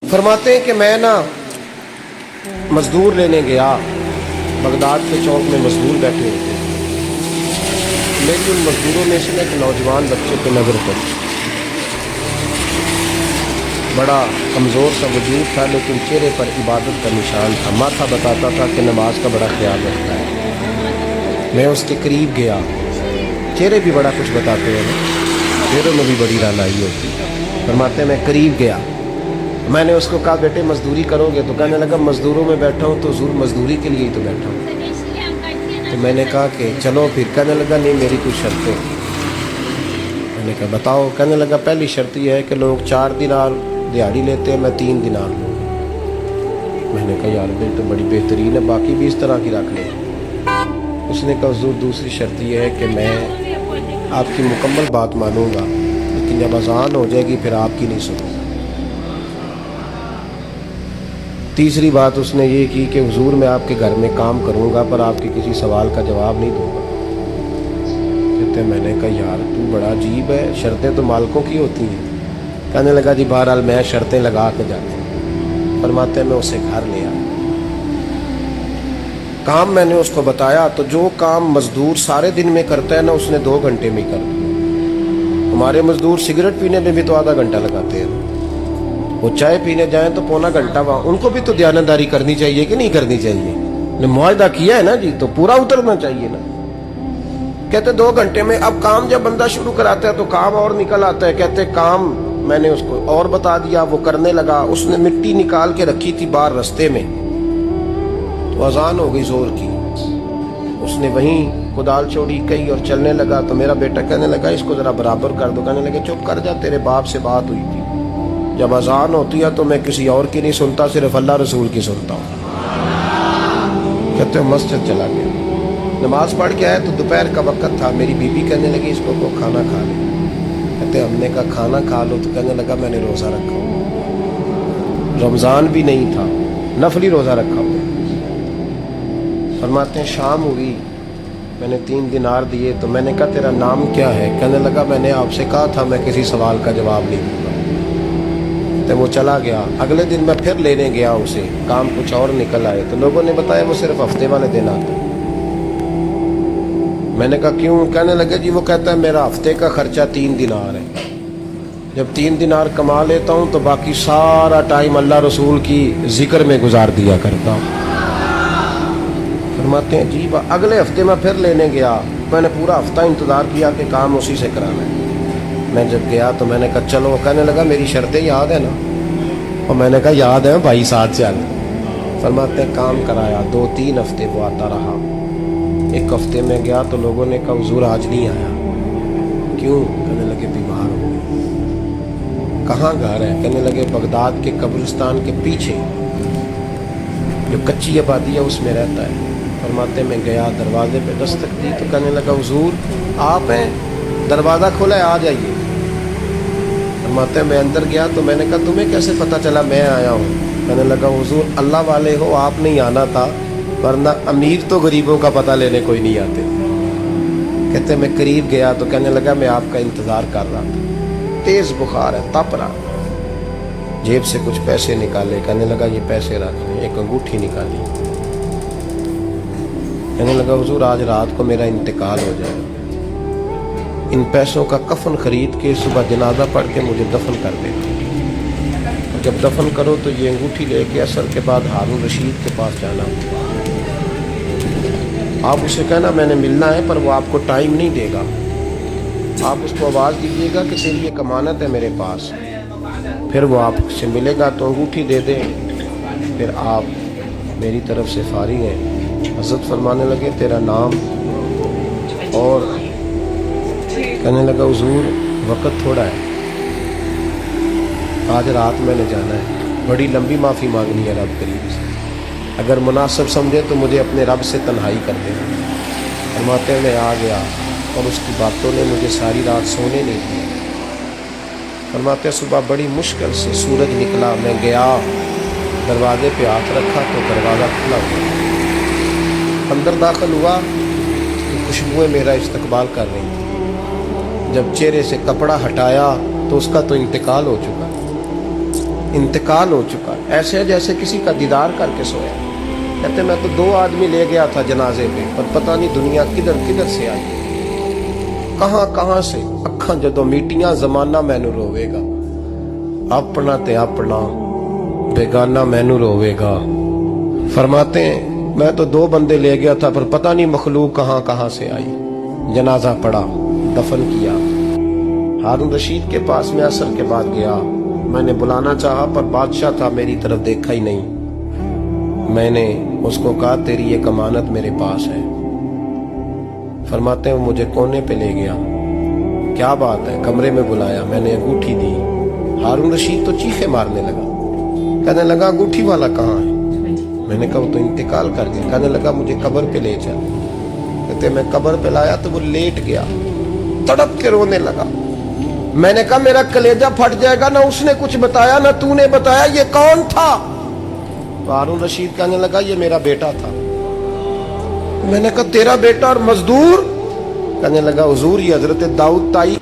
फरमाते हैं कि मैं ना मजदूर लेने गया, बगदाद के चौक में मजदूर बैठे होते हैं। मेरी उन मजदूरों में से एक नौजवान बच्चे को नज़र पड़ी। बड़ा कमज़ोर सा वजूद था, लेकिन चेहरे पर इबादत का निशान था। माथा बताता था कि नमाज का बड़ा ख्याल रखता है। मैं उसके करीब गया। चेहरे भी बड़ा कुछ बताते हैं ना, चेहरों में भी बड़ी रानाई होती है। फरमाते मैं करीब गया, मैंने उसको कहा बेटे मजदूरी करोगे? तो कहने लगा मजदूरों में बैठा हूँ तो ज़रूर मजदूरी के लिए ही तो बैठा हूँ। तो मैंने कहा कि चलो फिर। कहने लगा नहीं मेरी कुछ शर्तें। मैंने कहा बताओ? कहने लगा पहली शर्त यह है कि लोग 4 दिनार दिहाड़ी लेते हैं, मैं 3 दिनार लूँ। मैंने कहा यार बिल तो बड़ी बेहतरीन है, बाकी भी इस तरह की रख ले। उसने कहा हुज़ूर दूसरी शर्त यह है कि मैं आपकी मुकम्मल बात मानूंगा, लेकिन जब अज़ान हो जाएगी फिर आपकी नहीं सुनूंगा। तीसरी बात उसने ये की कि हुजूर मैं आपके घर में काम करूंगा पर आपके किसी सवाल का जवाब नहीं दूंगा। कहते मैंने कहा यार तू बड़ा अजीब है, शर्तें तो मालिकों की होती हैं। कहने लगा जी बहरहाल मैं शर्तें लगा के जाता हूँ। फरमाते मैं उसे घर ले आया। काम मैंने उसको बताया तो जो काम मजदूर सारे दिन में करता है ना, उसने 2 घंटे में कर दिया। हमारे मजदूर सिगरेट पीने में भी तो आधा घंटा लगाते हैं, वो चाय पीने जाएं तो पौना घंटा। वहाँ उनको भी तो दयानतदारी करनी चाहिए कि नहीं करनी चाहिए? ने मुआहदा किया है ना जी, तो पूरा उतरना चाहिए ना। कहते 2 घंटे में। अब काम जब बंदा शुरू कराता है तो काम और निकल आता है। कहते काम मैंने उसको और बता दिया, वो करने लगा। उसने मिट्टी निकाल के रखी थी बाहर रास्ते में, तो अजान हो गई जोर की। उसने वहीं कुदाल छोड़ी कही और चलने लगा। तो मेरा बेटा कहने लगा इसको जरा बराबर कर दो। कहने लगे चुप कर जा, तेरे बाप से बात हुई थी। जब अजान होती है तो मैं किसी और की नहीं सुनता, सिर्फ अल्लाह रसूल की सुनता हूँ। कहते मस्जिद चला गया, नमाज पढ़ के आया तो दोपहर का वक्त था। मेरी बीबी कहने लगी इसको को खाना खा ले। कहते हमने कहा खाना खा लो। तो कहने लगा मैंने रोज़ा रखा हुआ, रमज़ान भी नहीं था, नफली रोज़ा रखा हुआ। फरमाते हैं शाम हुई, मैंने 3 दिनार दिए। तो मैंने कहा तेरा नाम क्या है? कहने लगा मैंने आपसे कहा था मैं किसी सवाल का जवाब नहीं दूंगा। तो वो चला गया। अगले दिन मैं फिर लेने गया उसे, काम कुछ और निकल आए। तो लोगों ने बताया वो सिर्फ हफ्ते वाले दिन आता है। मैंने कहा क्यों? कहने लगे जी वो कहता है मेरा हफ्ते का खर्चा 3 दिनार है। जब 3 दिनार कमा लेता हूँ तो बाकी सारा टाइम अल्लाह रसूल की जिक्र में गुजार दिया करता हूँ। फरमाते हैं जी अगले हफ्ते मैं फिर लेने गया। मैंने पूरा हफ्ता इंतज़ार किया कि काम उसी से कराना है। मैं जब गया तो मैंने कहा चलो। कहने लगा मेरी शर्तें याद है ना? और मैंने कहा याद है भाई, साथ चल। फरमाते हैं काम कराया। 2-3 हफ्ते वो आता रहा। एक हफ्ते में गया तो लोगों ने कहा हुजूर आज नहीं आया। क्यों? कहने लगे बीमार हो गए। कहाँ घर है? कहने लगे बगदाद के कब्रिस्तान के पीछे जो कच्ची आबादी है उसमें रहता है। फरमाते मैं गया, दरवाजे पे दस्तक दी तो कहने लगा हुजूर आप हैं? दरवाज़ा खोला है, आ जाइए। फरमाते मैं अंदर गया तो मैंने कहा तुम्हें कैसे पता चला मैं आया हूँ? कहने लगा हुजूर अल्लाह वाले हो, आप नहीं आना था, वरना अमीर तो गरीबों का पता लेने कोई नहीं आते। कहते मैं करीब गया तो कहने लगा मैं आपका इंतज़ार कर रहा था, तेज़ बुखार है, तप रहा। जेब से कुछ पैसे निकाले। कहने लगा ये पैसे रख लें। एक अंगूठी निकाली। कहने लगा हुजूर आज रात को मेरा इंतकाल हो जाएगा, इन पैसों का कफन खरीद के सुबह जनाजा पढ़ के मुझे दफन कर देना। जब दफन करो तो ये अंगूठी लेके असर के बाद हारून रशीद के पास जाना। आप उसे कहना मैंने मिलना है, पर वो आपको टाइम नहीं देगा। आप उसको आवाज़ दीजिएगा कि तेरी ये कमानत है मेरे पास। फिर वो आपसे मिलेगा तो अंगूठी दे दे, फिर आप मेरी तरफ से फारिग हैं। हज़रत फरमाने लगे तेरा नाम? और कहने लगा हुजूर वक़्त थोड़ा है, आज रात मैंने जाना है, बड़ी लंबी माफ़ी मांगनी है रब करीम से। अगर मुनासिब समझे तो मुझे अपने रब से तन्हाई कर देना। फरमाते मैं आ गया और उसकी बातों ने मुझे सारी रात सोने नहीं दिया। फरमाते सुबह बड़ी मुश्किल से सूरज निकला, मैं गया दरवाजे पे हाथ रखा तो दरवाज़ा खुला हुआ। अंदर दाखिल हुआ तो खुशबुएँ मेरा इस्तकबाल कर रही थी। जब चेहरे से कपड़ा हटाया तो उसका तो इंतकाल हो चुका। इंतकाल हो चुका, ऐसे जैसे किसी का दीदार करके सोया। कहते मैं तो 2 आदमी ले गया था जनाजे पे, पर पता नहीं दुनिया किधर किधर से आई, कहां कहां से। अखां जदों मीटियां जमाना मैनू रोवेगा, अपना ते अपना बेगाना मैनू रोवेगा। फरमाते हैं मैं तो 2 बंदे ले गया था, पर पता नहीं मखलूक कहां कहां से आई। जनाजा पड़ा, दफन किया। हारून रशीद के पास में असर के बाद गया, मैंने बुलाना चाहा पर बादशाह था, मेरी तरफ देखा ही नहीं। मैंने उसको कहा तेरी एक अमानत मेरे पास है। फरमाते हैं मुझे कोने पे ले गया, क्या बात है, कमरे में बुलाया, मैंने अंगूठी दी। हारून रशीद तो चीखे मारने लगा, कहने लगा अंगूठी वाला कहाँ है? मैंने कहा वो तो इंतकाल कर गया। कहने लगा मुझे कब्र पे ले चल। कहते मैं कब्र पे लाया तो वो लेट गया, तड़प के रोने लगा। मैंने कहा मेरा कलेजा फट जाएगा, ना उसने कुछ बताया ना तूने बताया, ये कौन था? तो हारून रशीद कहने लगा ये मेरा बेटा था। मैंने कहा तेरा बेटा और मजदूर? कहने लगा हुजूर ये हजरत दाऊद ताई